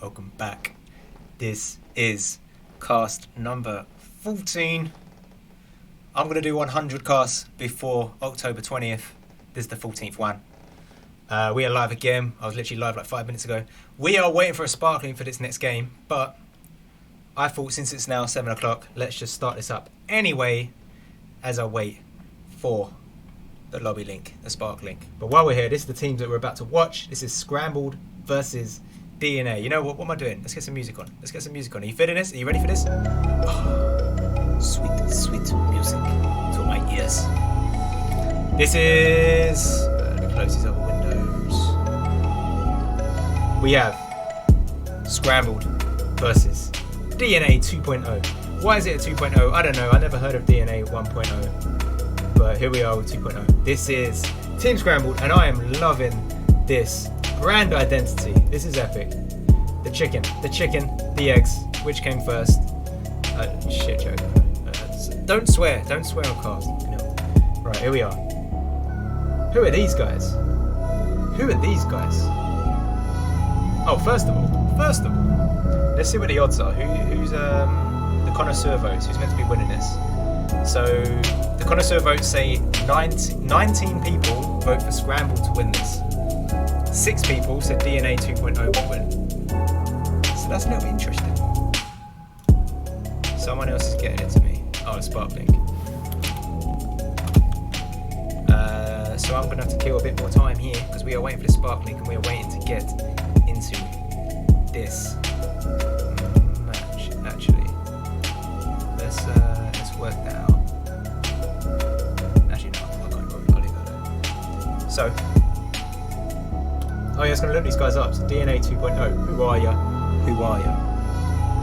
welcome back. This is cast number 14. I'm going to do 100 casts before October 20th. This is the 14th one. We are live again. I was literally live like 5 minutes ago. We are waiting for a sparkling for this next game, but I thought since it's now 7 o'clock, let's just start this up anyway as I wait for the lobby link, the spark link. But while we're here, this is the teams that we're about to watch. This is Scrambled versus DNA. You know what am I doing? Let's get some music on. Let's get some music on. Are you feeling this? Are you ready for this? Oh, sweet, sweet music to my ears. This is... let me close these other windows. We have Scrambled versus DNA 2.0. Why is it a 2.0? I don't know. I never heard of DNA 1.0. But here we are with 2.0. This is Team Scrambled, and I am loving this brand identity. This is epic. The chicken, the eggs. Which came first? Shit joke. Don't swear on cast. No. Right, here we are. Who are these guys? Oh, first of all, let's see what the odds are. Who's the connoisseur votes? Who's meant to be winning this? So the connoisseur votes say 19 people vote for Scramble to win this. 6 people said DNA 2.0 would win. So that's a little bit interesting. Someone else is getting it to me. Oh, sparkling. So I'm going to have to kill a bit more time here because we are waiting for the sparkling and we are waiting to get into this match. Actually, let's work that out. Actually, no, I can't really. I'll leave that there. So. Oh yeah, it's going to look these guys up. So DNA 2.0. Who are ya?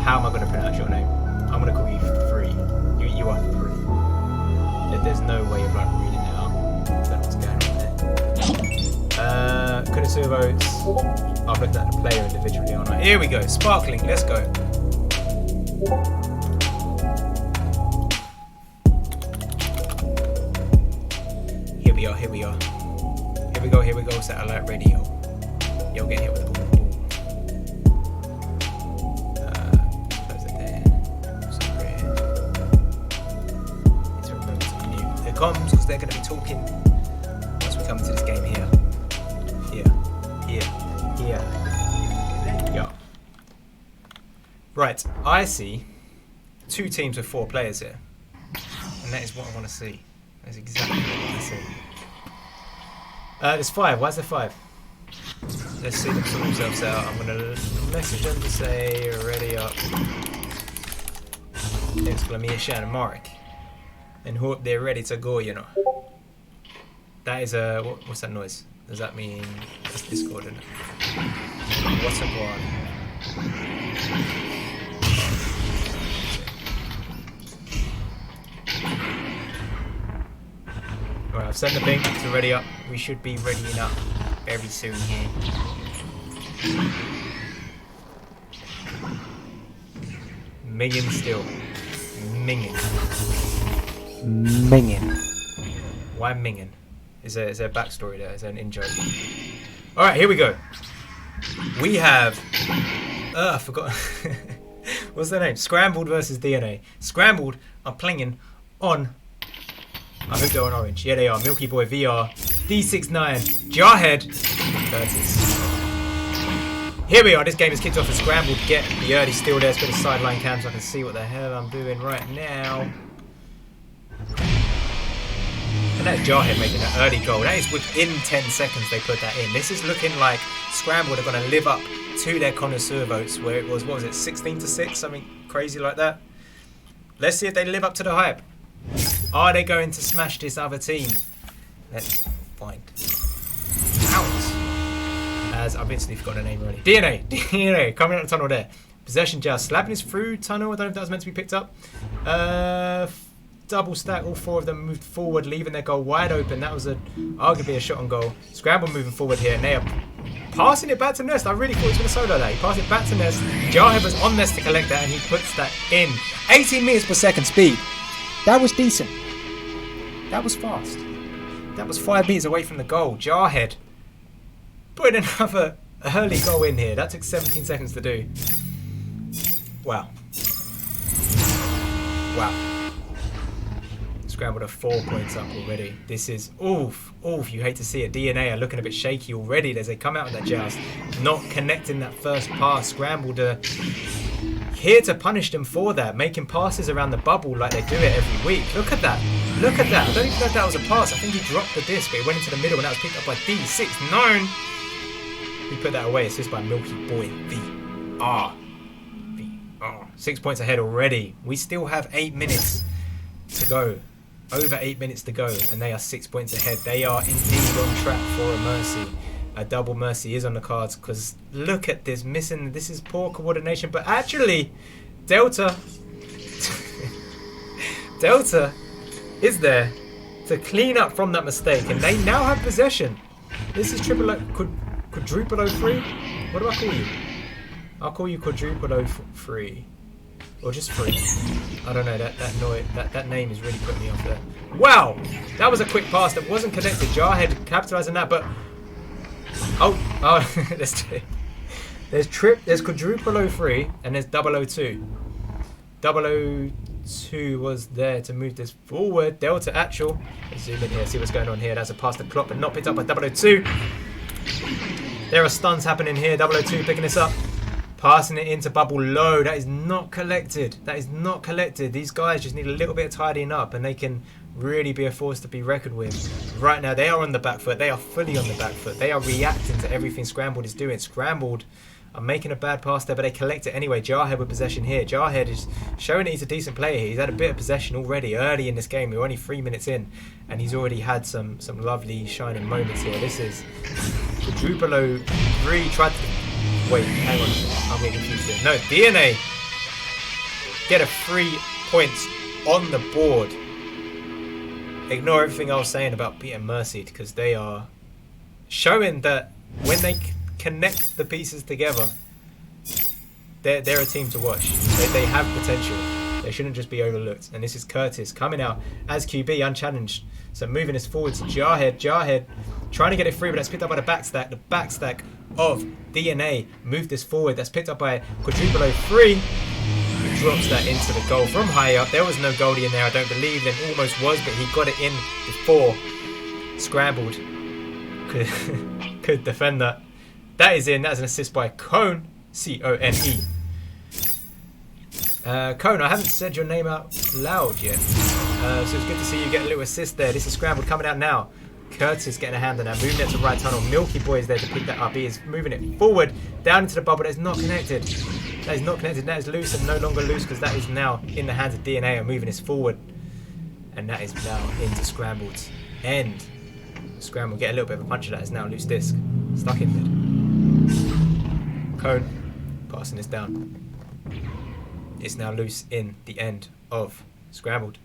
How am I going to pronounce your name? I'm going to call you Free. You are Free. There's no way of like reading it out. I don't know what's going on there. Connoisseur votes. I'm looking at the player individually, aren't I? Here we go. Sparkling. Let's go. Here we go. Satellite radio. You'll get hit with the ball. Close it there. Sorry. Need to remember to mute the comms because they're going to be talking once we come into this game here. Yeah. Right, I see 2 teams with 4 players here. And that is what I want to see. That's exactly what I want to see. There's 5. Why is there 5? Let's see them sort themselves out. I'm going to message them to say, ready up. Exclamation mark. And hope they're ready to go, you know. That is a... what's that noise? Does that mean... that's Discord, isn't it? What's a guard? Alright, I've sent the ping to ready up. We should be readying up very soon here. Minging still. Minging. Why minging? Is there a backstory there? Is there an in-joke? Alright, here we go. We have... I forgot. What's their name? Scrambled versus DNA. Scrambled are playing on... I hope they're on orange. Yeah, they are. Milky Boy VR. D69. Jarhead. Curtis. Here we are. This game is kicked off as Scrambled. Get the early steal there. Let's go to sideline cam so I can see what the hell I'm doing right now. And that's Jarhead making that early goal. That is within 10 seconds they put that in. This is looking like Scrambled are going to live up to their connoisseur votes where it was, what was it, 16-6? Something crazy like that. Let's see if they live up to the hype. Are they going to smash this other team? Let's find out. As I've instantly forgotten the name already. DNA coming out the tunnel there. Possession just slapping us through tunnel. I don't know if that was meant to be picked up. Double stack. All 4 of them moved forward, leaving their goal wide open. That was arguably a shot on goal. Scramble moving forward here, and they are passing it back to Nest. I really thought he was going to solo that. He passed it back to Nest. Jarhead was on Nest to collect that, and he puts that in. 18 meters per second speed. That was decent. That was fast. That was 5 meters away from the goal. Jarhead putting early goal in here. That took 17 seconds to do. Wow. Wow. Scrambled are 4 points up already. This is, oof, you hate to see it. DNA are looking a bit shaky already as they come out of that joust. Not connecting that first pass. Scrambled are here to punish them for that, making passes around the bubble like they do it every week. Look at that. Look at that. I don't even know if that was a pass. I think he dropped the disc, but it went into the middle and that was picked up by D69. We put that away. Assist by Milky Boy. VR. 6 points ahead already. We still have 8 minutes to go. Over 8 minutes to go, and they are 6 points ahead. They are indeed on track for a mercy. A double mercy is on the cards, because look at this missing. This is poor coordination, but actually, Delta is there to clean up from that mistake, and they now have possession. This is quadruple 03. What do I call you? I'll call you quadruple 03. Or just 3. I don't know, that name is really putting me off there. Wow! That was a quick pass that wasn't connected. Jarhead capitalising that, but... Oh, there's quadruple 03 and there's 002. 002 was there to move this forward. Delta actual. Let's zoom in here, see what's going on here. That's a pass to Klopp, but not picked up by 002. There are stuns happening here. 002 picking this up. Passing it into bubble low. That is not collected. That is not collected. These guys just need a little bit of tidying up and they can really be a force to be reckoned with. Right now, they are on the back foot. They are fully on the back foot. They are reacting to everything Scrambled is doing. Scrambled are making a bad pass there, but they collect it anyway. Jarhead with possession here. Jarhead is showing that he's a decent player here. He's had a bit of possession already early in this game. We're only 3 minutes in, and he's already had some lovely shining moments here. This is quadruple 03. Tried to... Wait, hang on. I'm getting confused here. No, DNA get a 3 points on the board. Ignore everything I was saying about being mercied, because they are showing that when they connect the pieces together, they're a team to watch. They have potential. They shouldn't just be overlooked. And this is Curtis coming out as QB unchallenged. So moving us forward to Jarhead. Jarhead trying to get it free, but that's picked up by the backstack. The backstack of DNA moved this forward. That's picked up by quadruple 03. Who drops that into the goal from high up. There was no goalie in there, I don't believe. Then almost was, but he got it in before Scrambled could defend that. That is in. That's an assist by Cone. C-O-N-E. Cone, I haven't said your name out loud yet. So it's good to see you get a little assist there. This is Scrambled coming out now. Curtis getting a hand on that, moving it to right tunnel. Milky Boy is there to pick that up. He is moving it forward, down into the bubble. That is not connected. That is not connected. That is loose and no longer loose, because that is now in the hands of DNA and moving this forward. And that is now into Scrambled's end. Scrambled get a little bit of a punch of that. It's now loose disc. Stuck in mid. Cone passing this down. It's now loose in the end of Scrambled.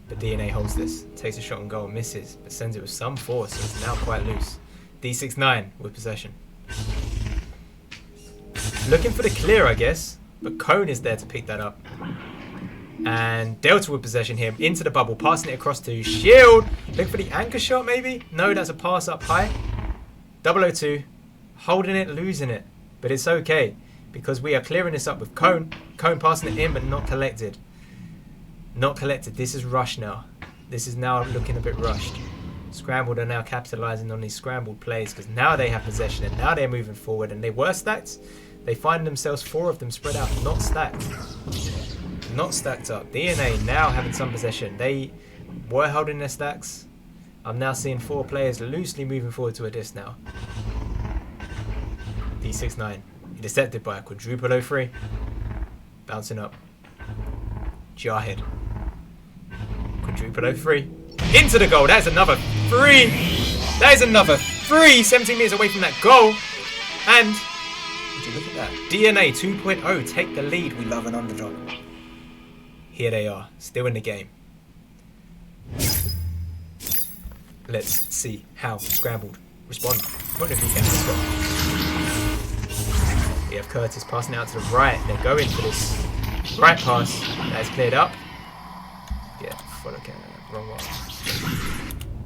But DNA holds this, takes a shot on goal, misses, but sends it with some force, so it's now quite loose. D69 with possession. Looking for the clear, I guess, but Cone is there to pick that up. And Delta with possession here, into the bubble, passing it across to Shield. Looking for the anchor shot, maybe? No, that's a pass up high. 002, holding it, losing it. But it's okay, because we are clearing this up with Cone. Cone passing it in, but not collected. Not collected. This is rushed now. This is now looking a bit rushed. Scrambled are now capitalising on these scrambled plays, because now they have possession and now they're moving forward, and they were stacked. They find themselves 4 of them spread out, not stacked. Not stacked up. DNA now having some possession. They were holding their stacks. I'm now seeing 4 players loosely moving forward to a disc now. D69. Intercepted by a quadruple 03. Bouncing up. Jarhead. Quadruple 03. Into the goal. That is another 3. That is another 3. 17 meters away from that goal. And would you look at that? DNA 2.0 take the lead. We love an underdog. Here they are, still in the game. Let's see how Scrambled respond. Come on if you can. Let's go. We have Curtis passing out to the right. They're going for this right pass. That is cleared up. Yeah, follow wrong one.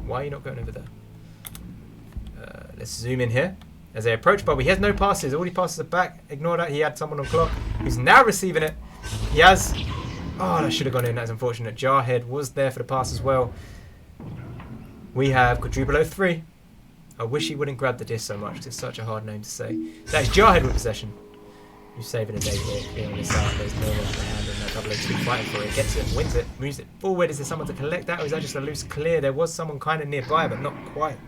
Why are you not going over there? Let's zoom in here. as they approach Bubble. He has no passes. All he passes are back. Ignore that. He had someone on clock who's now receiving it. He has... Oh, that should have gone in. That's unfortunate. Jarhead was there for the pass as well. We have Quadruple 03. I wish he wouldn't grab the disc so much because it's such a hard name to say. That is Jarhead with possession. Who's saving a day here, clearing this out. There's no one with a hand on that 002 fighting for it. Gets it, wins it, moves it forward. Is there someone to collect that, or is that just a loose clear? There was someone kind of nearby, but not quite.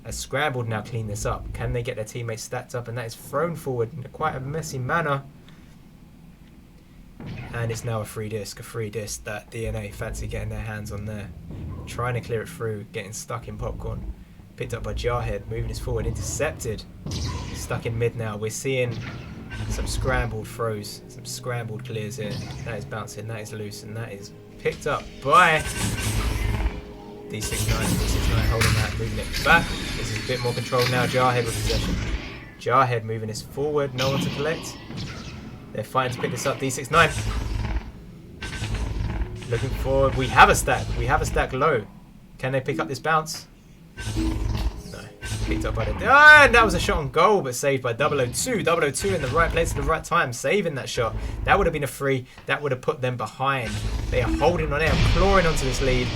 As Scrambled now clean this up. Can they get their teammates stacked up? And that is thrown forward in quite a messy manner. And it's now a free disc that DNA fancy getting their hands on there. Trying to clear it through, getting stuck in popcorn. Picked up by Jarhead, moving this forward, intercepted. Stuck in mid now. We're seeing some scrambled throws, some scrambled clears here. That is bouncing, that is loose, and that is picked up by D69. D69 holding that, moving it back. This is a bit more controlled now. Jarhead with possession. Jarhead moving this forward, no one to collect. They're fighting to pick this up. D69 looking forward. We have a stack low. Can they pick up this bounce? No. Picked up by the... and that was a shot on goal, but saved by 002. 002 in the right place at the right time, saving that shot. That would have been a free. That would have put them behind. They are holding on, they are clawing onto this lead,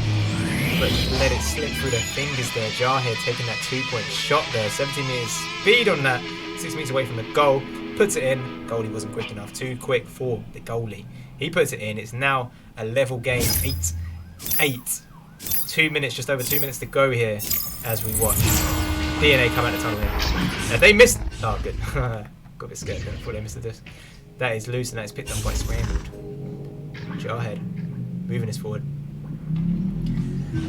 but let it slip through their fingers there. Jarhead taking that 2-point shot there. 17 meters speed on that. 6 meters away from the goal. Puts it in. Goalie wasn't quick enough. Too quick for the goalie. He puts it in. It's now a level game. 8-8. 2 minutes, just over 2 minutes to go here as we watch DNA come out the tunnel here. Now they missed... Oh, good. Got a bit scared there. I thought they missed the disc. That is loose and that is picked up by Scrambled. Jarhead moving this forward.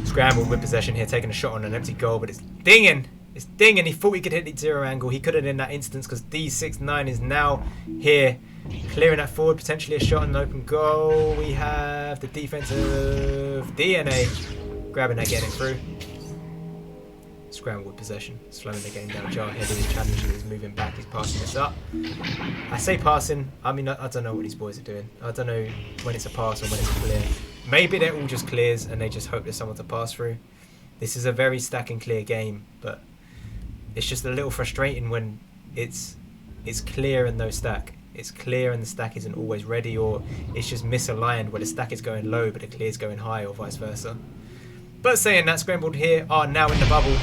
Scrambled with possession here, taking a shot on an empty goal, but it's dinging. It's dinging. He thought he could hit the zero angle. He couldn't in that instance because D69 is now here, clearing that forward. Potentially a shot on an open goal. We have the defensive DNA grabbing that, getting it through. Scrambled with possession, slowing the game down. Jarhead is challenging, he's moving back, he's passing this up. I say passing, I mean, I don't know what these boys are doing. I don't know when it's a pass or when it's a clear. Maybe they're all just clears and they just hope there's someone to pass through. This is a very stack and clear game, but it's just a little frustrating when it's clear and no stack. It's clear and the stack isn't always ready, or it's just misaligned where the stack is going low but the clear is going high, or vice versa. But saying that, Scrambled here are now in the bubble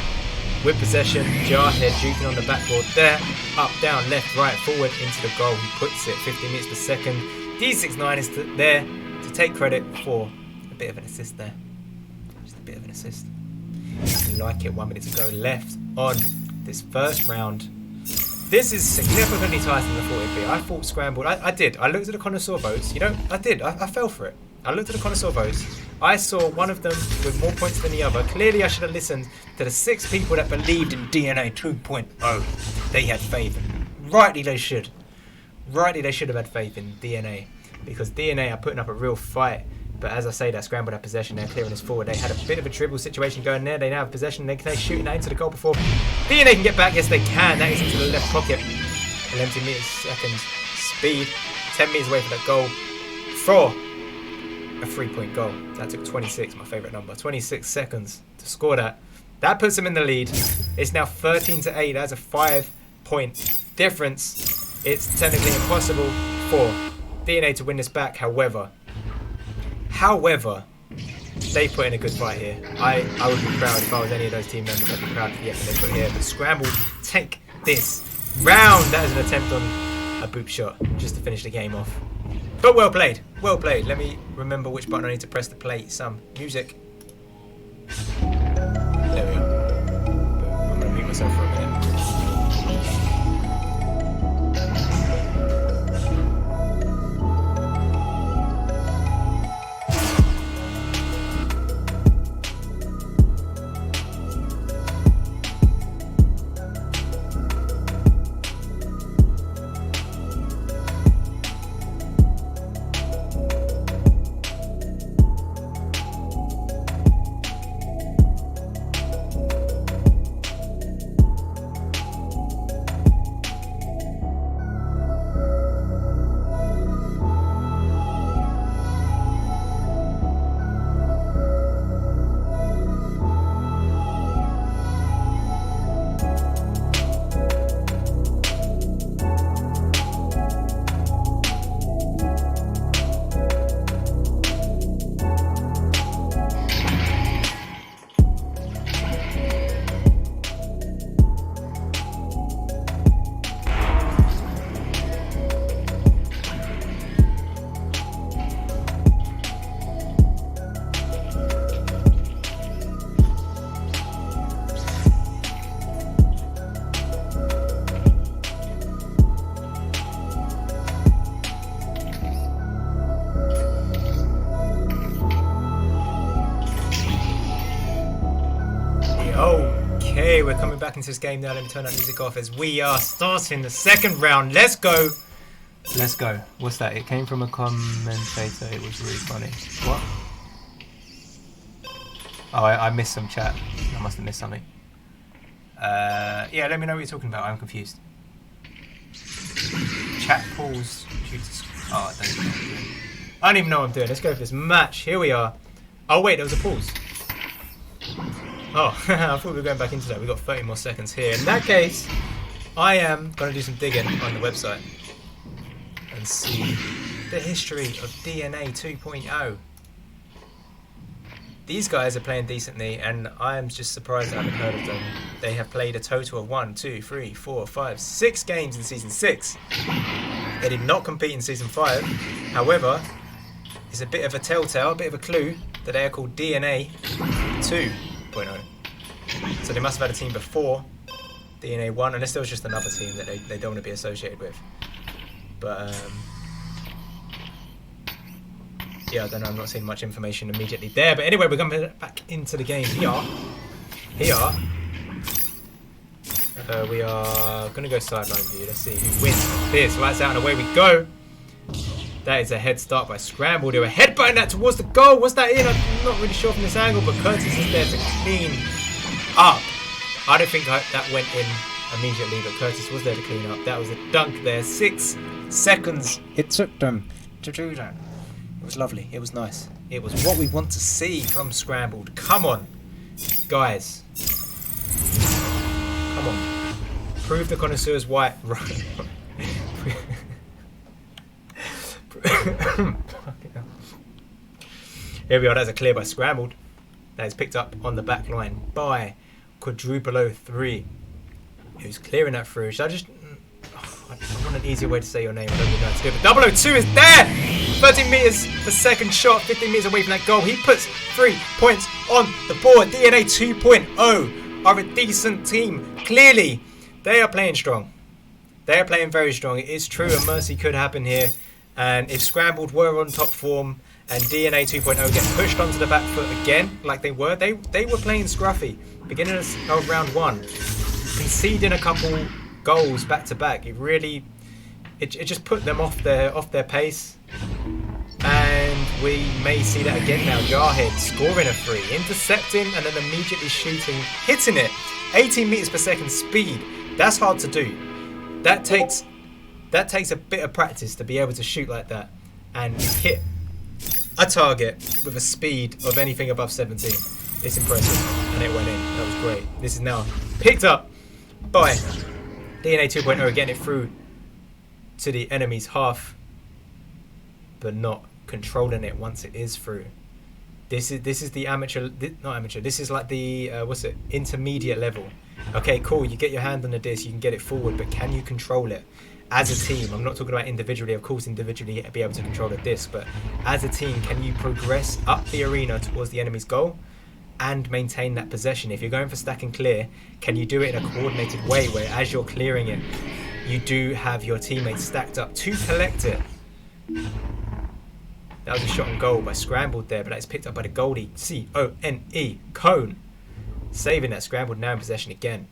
with possession. Jarhead juking on the backboard there. Up, down, left, right, forward into the goal. He puts it 15 meters per second. D69 is there to take credit for a bit of an assist there. Just a bit of an assist. We like it. 1 minute to go left on this first round. This is significantly tighter than the 40p. I thought Scrambled. I did. I looked at the connoisseur votes. You know, I did. I fell for it. I looked at the connoisseur votes. I saw one of them with more points than the other. Clearly, I should have listened to the 6 people that believed in DNA 2.0. They had faith. Rightly, they should. Rightly, they should have had faith in DNA. Because DNA are putting up a real fight. But as I say, that Scrambled had possession. They're clearing this forward. They had a bit of a dribble situation going there. They now have possession. They're shooting that into the goal before DNA can get back. Yes, they can. That is into the left pocket. 11 meters seconds speed. 10 meters away from that goal. For a 3-point goal. That took 26, my favourite number. 26 seconds to score that. That puts them in the lead. It's now 13-8. That's a 5-point difference. It's technically impossible for DNA to win this back. However, they put in a good fight here. I would be proud if I was any of those team members. I'd be proud of the effort they put here. But Scrambled take this round. That is an attempt on a boop shot just to finish the game off. But well played. Well played. Let me remember which button I need to press to play some music. There we go. I'm going to mute myself for a minute. coming back into this game now. Let me turn that music off as we are starting the second round. Let's go. Let's go. What's that? It came from a commentator. It was really funny. What? Oh, I missed some chat. I must have missed something. Yeah, let me know what you're talking about. I'm confused. Chat pause. Oh, I don't even know what I'm doing. Let's go for this match. Here we are. Oh, wait, there was a pause. Oh, I thought we were going back into that. We've got 30 more seconds here. In that case, I am going to do some digging on the website and see the history of DNA 2.0. These guys are playing decently, and I am just surprised I haven't heard of them. They have played a total of 1, 2, 3, 4, 5, 6 games in Season 6. They did not compete in Season 5. However, it's a bit of a telltale, a bit of a clue that they are called DNA 2.0. So they must have had a team before DNA 1, unless there was just another team that they don't want to be associated with. But, yeah, I don't know, I'm not seeing much information immediately there. But anyway, we're going back into the game. Here. We are going to go sideline view. Let's see who wins this. Lights out and away we go. That is a head start by Scrambled. They were headbutting that towards the goal. Was that in? I'm not really sure from this angle, but Curtis is there to clean up. I don't think that went in immediately, but Curtis was there to clean up. That was a dunk there. 6 seconds it took them to do that. It was lovely. It was nice. It was what we want to see from Scrambled. Come on, guys. Come on. Prove the connoisseurs white. Right. Here we are. That's a clear by Scrambled. That is picked up on the back line by Quadruple 03, who's clearing that through. Should I just... I want an easier way to say your name. I don't really know how to do it. But 002 is there! 13 metres for second shot, 15 metres away from that goal. He puts 3 points on the board. DNA 2.0 are a decent team. Clearly, they are playing strong. They are playing very strong. It is true a mercy could happen here. And if Scrambled were on top form and DNA 2.0 get pushed onto the back foot again, like they were playing scruffy. Beginning of round 1, conceding a couple goals back to back. It just put them off their pace. And we may see that again now. Jarhead scoring a 3, intercepting and then immediately shooting, hitting it. 18 meters per second speed. That's hard to do. That takes a bit of practice to be able to shoot like that and hit a target with a speed of anything above 17. It's impressive. And it went in. That was great. This is now picked up by DNA 2.0, getting it through to the enemy's half, but not controlling it once it is through. This is the amateur, not amateur. This is like the intermediate level. Okay, cool. You get your hand on the disc, you can get it forward, but can you control it as a team? I'm not talking about individually. Of course, individually be able to control a disc, but as a team, can you progress up the arena towards the enemy's goal and maintain that possession? If you're going for stack and clear, can you do it in a coordinated way where as you're clearing it, you do have your teammates stacked up to collect it? That was a shot on goal by Scrambled there, but that's picked up by the goalie, C-O-N-E, Cone. Saving that. Scrambled now in possession again.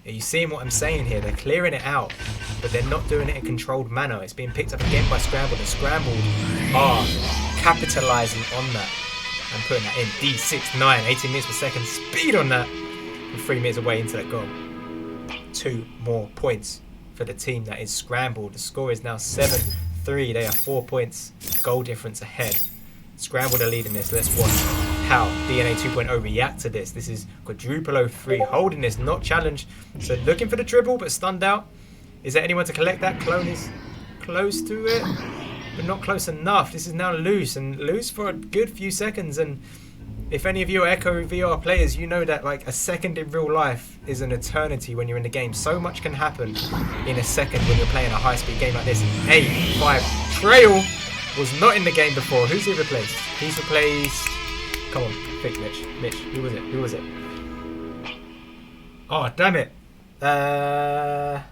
Are you seeing what I'm saying here? They're clearing it out, but they're not doing it in a controlled manner. It's being picked up again by Scrambled, and Scrambled are capitalising on that and putting that in. D6-9, 18 meters per second speed on that, and 3 meters away into that goal. 2 more points for the team that is Scrambled. The score is now 7-3. They are 4 points goal difference ahead. Scrambled are leading this. Let's watch how DNA 2.0 react to this. This is Quadruple 03 holding this, not challenged. So looking for the dribble, but stunned out. Is there anyone to collect that? Clone is close to it, but not close enough. This is now loose, and loose for a good few seconds. And if any of you are Echo VR players, you know that like a second in real life is an eternity when you're in the game. So much can happen in a second when you're playing a high-speed game like this. 8-5 trail was not in the game before. Who's he replaced? He's replaced... Come on, fix Mitch. Mitch, who was it? Who was it? Oh, damn it. Damn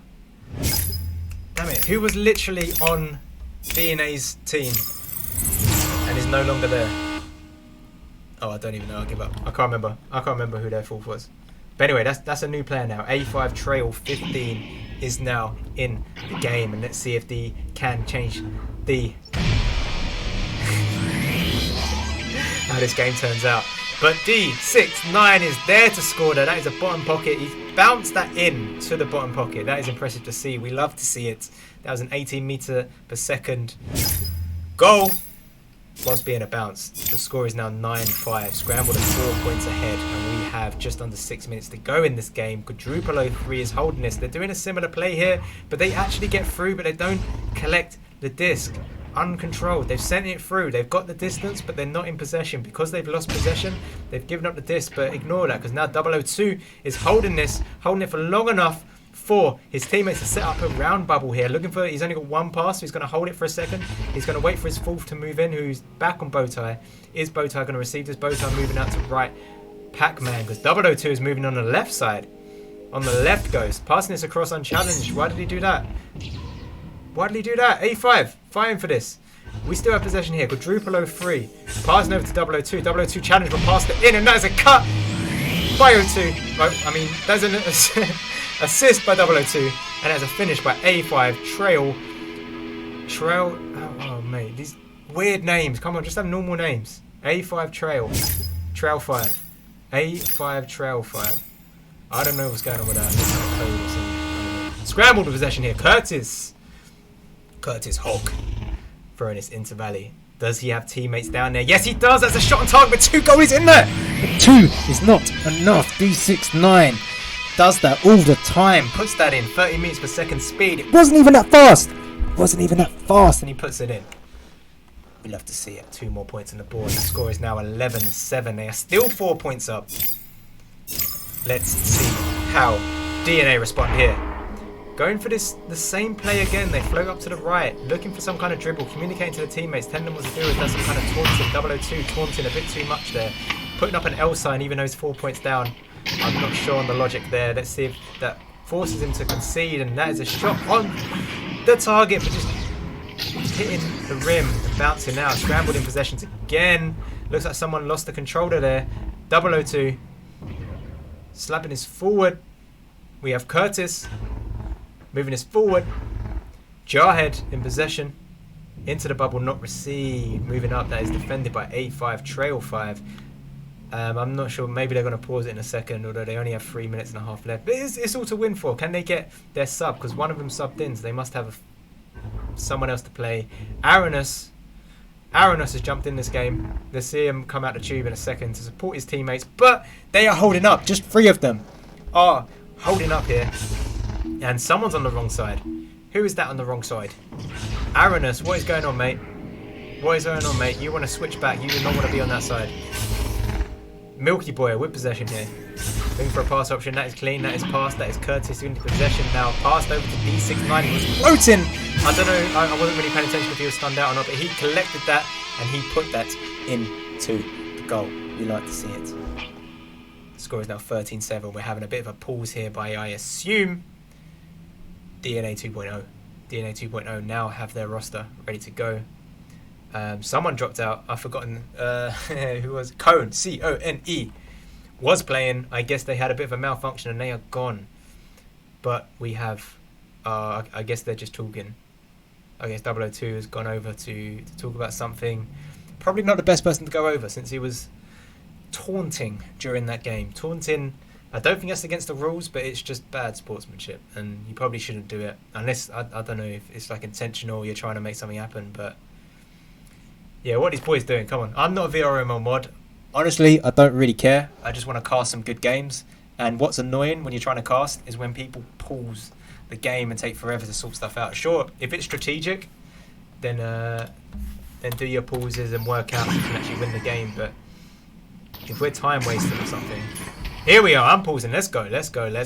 it. Who was literally on DNA's team and is no longer there? Oh, I don't even know. I'll give up. I can't remember. I can't remember who their fourth was. But anyway, that's a new player now. A5 Trail 15 is now in the game, and let's see if D can change the how this game turns out. But D69 is there to score there. That is a bottom pocket. He's bounced that in to the bottom pocket. That is impressive to see. We love to see it. That was an 18 meter per second goal whilst being a bounce. The score is now 9-5. Scrambled are 4 points ahead, and we have just under 6 minutes to go in this game. Quadruple 03 is holding this. They're doing a similar play here, but they actually get through, but they don't collect the disc. Uncontrolled. They've sent it through. They've got the distance, but they're not in possession. Because they've lost possession, they've given up the disc, but ignore that, because now 002 is holding this, holding it for long enough for his teammates to set up a round bubble here. Looking for, he's only got one pass, so he's going to hold it for a second. He's going to wait for his fourth to move in, who's back on Bowtie. Is Bowtie going to receive this? Bowtie moving out to right. Pac-Man, because 002 is moving on the left side. On the left goes. Passing this across unchallenged. Why did he do that? Why did he do that? A5, fighting for this. We still have possession here. Quadruple 03. Passing over to 002. 002 challenge, but passed it in, and that is a cut by 02. I mean, that's an assist by 002, and that's a finish by A5 Trail. Oh, mate, these weird names. Come on, just have normal names. A5 Trail. Trail 5. A5 Trail 5. I don't know what's going on with that. Scrambled with possession here. Curtis Hulk throwing this into Valley. Does he have teammates down there? Yes, he does. That's a shot on target, but 2 goals in there. But 2 is not enough. D69 does that all the time. Puts that in 30 meters per second speed. It wasn't even that fast. And he puts it in. We love to see it. 2 more points on the board. The score is now 11-7. They are still 4 points up. Let's see how DNA respond here. Going for the same play again. They float up to the right, looking for some kind of dribble, communicating to the teammates, telling them what to do. Is that some kind of taunting? 002 taunting a bit too much there. Putting up an L sign even though he's 4 points down. I'm not sure on the logic there. Let's see if that forces him to concede, and that is a shot on the target, but just hitting the rim and bouncing out. Scrambled in possessions again. Looks like someone lost the controller there. 002 slapping his forward. We have Curtis moving us forward. Jarhead in possession. Into the bubble, not received. Moving up, that is defended by A5 Trail 5. I'm not sure, maybe they're going to pause it in a second, although they only have 3 minutes and a half left. But it's all to win for. Can they get their sub? Because one of them subbed in, so they must have someone else to play. Aranus has jumped in this game. Let's see him come out the tube in a second to support his teammates. But they are holding up. Just 3 of them are holding up here. And someone's on the wrong side. Who is that on the wrong side? Aranus, what is going on, mate? What is going on, mate? You want to switch back. You do not want to be on that side. Milky Boy with possession here. Looking for a pass option. That is clean. That is passed. That is Curtis into possession now. Passed over to D69. He was floating. I don't know. I wasn't really paying attention if he was stunned out or not, but he collected that and he put that into the goal. You like to see it. The score is now 13-7. We're having a bit of a pause here by, I assume, DNA 2.0. DNA 2.0 now have their roster ready to go. Someone dropped out. I've forgotten who was. Cone, C-O-N-E, was playing. I guess they had a bit of a malfunction and they are gone. But we have, I guess they're just talking. I guess 002 has gone over to talk about something. Probably not the best person to go over since he was taunting during that game. Taunting, I don't think that's against the rules, but it's just bad sportsmanship. And you probably shouldn't do it. Unless, I don't know if it's like intentional, you're trying to make something happen, but yeah, what are these boys doing? Come on. I'm not a VRML mod. Honestly, I don't really care. I just want to cast some good games. And what's annoying when you're trying to cast is when people pause the game and take forever to sort stuff out. Sure, if it's strategic, then do your pauses and work out if you can actually win the game. But if we're time wasting or something, here we are. I'm pausing. Let's go. Let's have a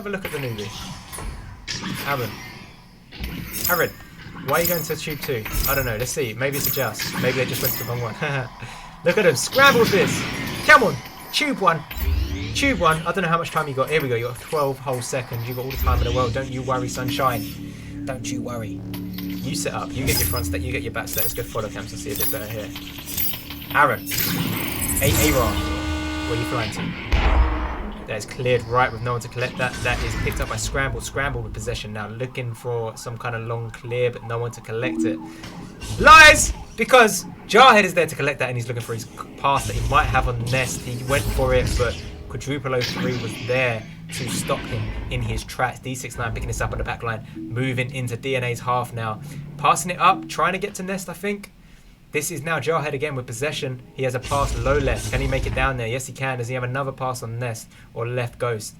look at the newbie. Aaron. Why are you going to Tube 2? I don't know. Let's see. Maybe it's a just. Maybe they just went to the wrong one. Look at them. Scrambled this. Come on. Tube 1. Tube 1. I don't know how much time you got. Here we go. You got 12 whole seconds. You got all the time in the world. Don't you worry, sunshine. Don't you worry. You set up. You get your front step. You get your back step. Let's go follow camps and see a bit better here. Aaron. Aaron. Where are you flying to? That is cleared right with no one to collect that. That is picked up by Scrambled. Scrambled with possession now, looking for some kind of long clear, but no one to collect it. Lies! Because Jarhead is there to collect that, and he's looking for his pass that he might have on Nest. He went for it, but Quadruple 03 was there to stop him in his tracks. D69 picking this up on the back line, moving into DNA's half now. Passing it up, trying to get to Nest, I think. This is now Jarhead again with possession. He has a pass low left. Can he make it down there? Yes, he can. Does he have another pass on Nest or left Ghost?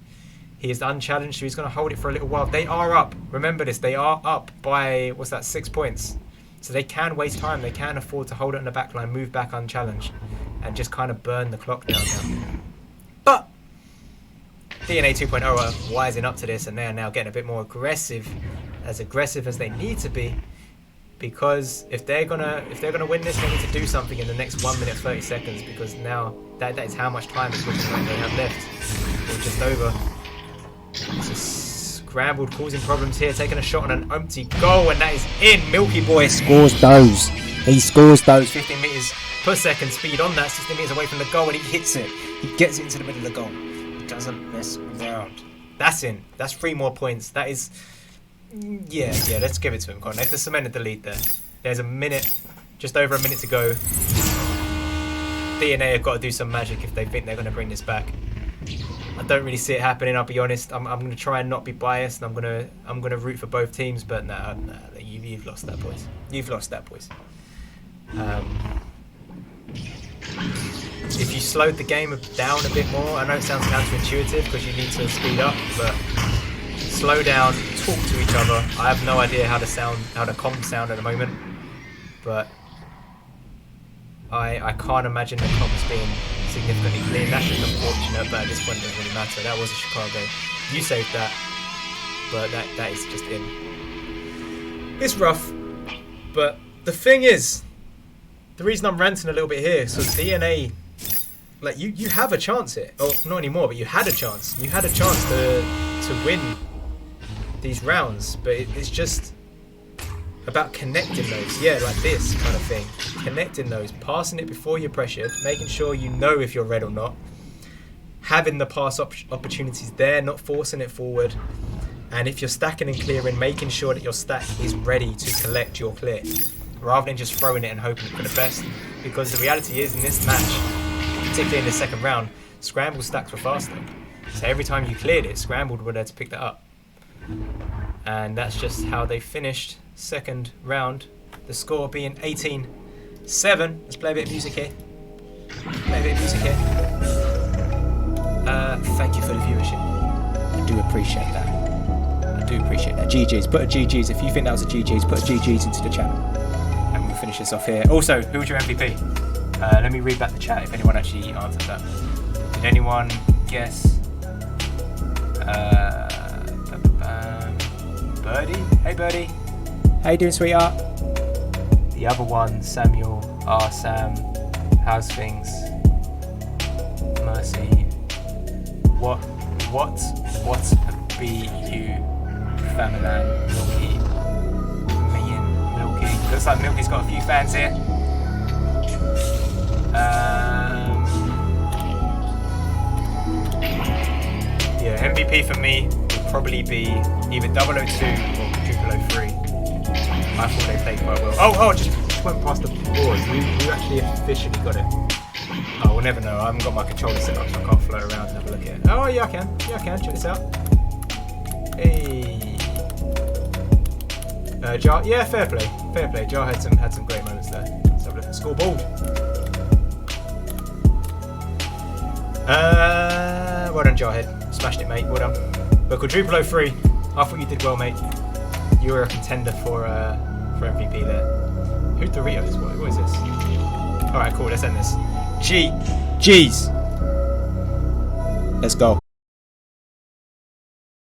He is unchallenged, so he's going to hold it for a little while. They are up. Remember this. They are up by, 6 points. So they can waste time. They can afford to hold it on the back line, move back unchallenged, and just kind of burn the clock down now. But DNA 2.0 are wising up to this, and they are now getting a bit more aggressive as they need to be. Because if they're gonna win this, they need to do something in the next 1 minute 30 seconds. Because now that is how much time is looking like they have left, or just over. This is Scrambled, causing problems here, taking a shot on an empty goal, and that is in. Milky Boy scores those. He scores those. 15 meters per second speed on that, 16 meters away from the goal, and he hits it. He gets it into the middle of the goal. He doesn't mess around. That's in. That's 3 more points. That is. Yeah, let's give it to him, Con. They've cemented the lead there. There's a minute, just over a minute to go. DNA have got to do some magic if they think they're going to bring this back. I don't really see it happening, I'll be honest. I'm going to try and not be biased, and I'm going to root for both teams, but nah, you've lost that, boys. You've lost that, boys. If you slowed the game down a bit more, I know it sounds counterintuitive because you need to speed up, but slow down, talk to each other. I have no idea how the comms sound at the moment, but I can't imagine the comms being significantly clean. That's just unfortunate, but at this point it doesn't really matter. That was a Chicago. You saved that, but that is just in. It's rough, but the thing is, the reason I'm ranting a little bit here, so DNA, like you have a chance here. Oh, not anymore, but you had a chance. You had a chance to win these rounds, but it's just about connecting those. Yeah, like this kind of thing. Connecting those, passing it before you're pressured, making sure you know if you're red or not, having the pass opportunities there, not forcing it forward, and if you're stacking and clearing, making sure that your stack is ready to collect your clear, rather than just throwing it and hoping for the best. Because the reality is, in this match, particularly in the second round, Scrambled stacks were faster. So every time you cleared it, Scrambled were there to pick that up. And that's just how they finished second round. The score being 18-7. Let's play a bit of music here. Thank you for the viewership. I do appreciate that. GG's. Put a GG's. If you think that was a GG's, put a GG's into the chat. And we'll finish this off here. Also, who was your MVP? Let me read back the chat if anyone actually answered that. Did anyone guess? Birdie? Hey Birdie. How you doing, sweetheart? The other one, Samuel, R. Sam, how's things? Mercy. What be you, Familan, Milky, me and Milky. Looks like Milky's got a few fans here. Yeah, MVP for me would probably be either 002 or 003. I thought they played quite well. Oh, just went past the board. You actually officially got it. Oh, we'll never know. I haven't got my controller set up, so I can't float around and have a look at it. Oh, yeah, I can. Check this out. Hey. Jar. Yeah, fair play. Jar had some great moments there. Let's have a look at the scoreboard. Well done, Jarhead. Smashed it, mate. Well done. But Quadruple 03. I thought you did well, mate. You were a contender for MVP there. Who Doritos? What is this? Alright, cool. Let's end this. GG's. Let's go.